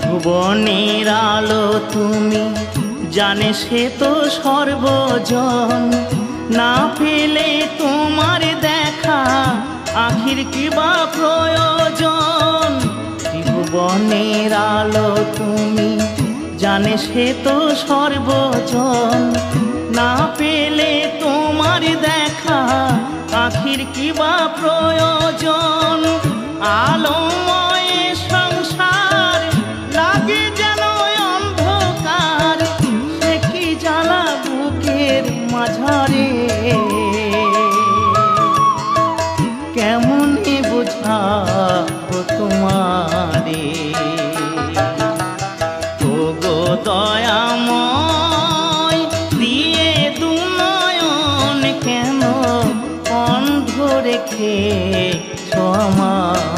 ত্রিভুবনের আলো তুমি, জানে সে তো সর্বজন। না পেলে তোমার দেখা আখির কি বা প্রয়োজন। ত্রিভুবনের আলো তুমি, জানে সে তো সর্বজন। না পেলে তোমার দেখা আখির কি বা প্রয়োজন। আলোময় সংসার লাগে যেন অন্ধকার, সে কি জ্বালা বুকের মাঝারে। কেমনে বোঝাবো তোমারে, ওগো দয়াময় দিয়ে দু নয়ন কেন অন্ধ রেখেছ আমায়।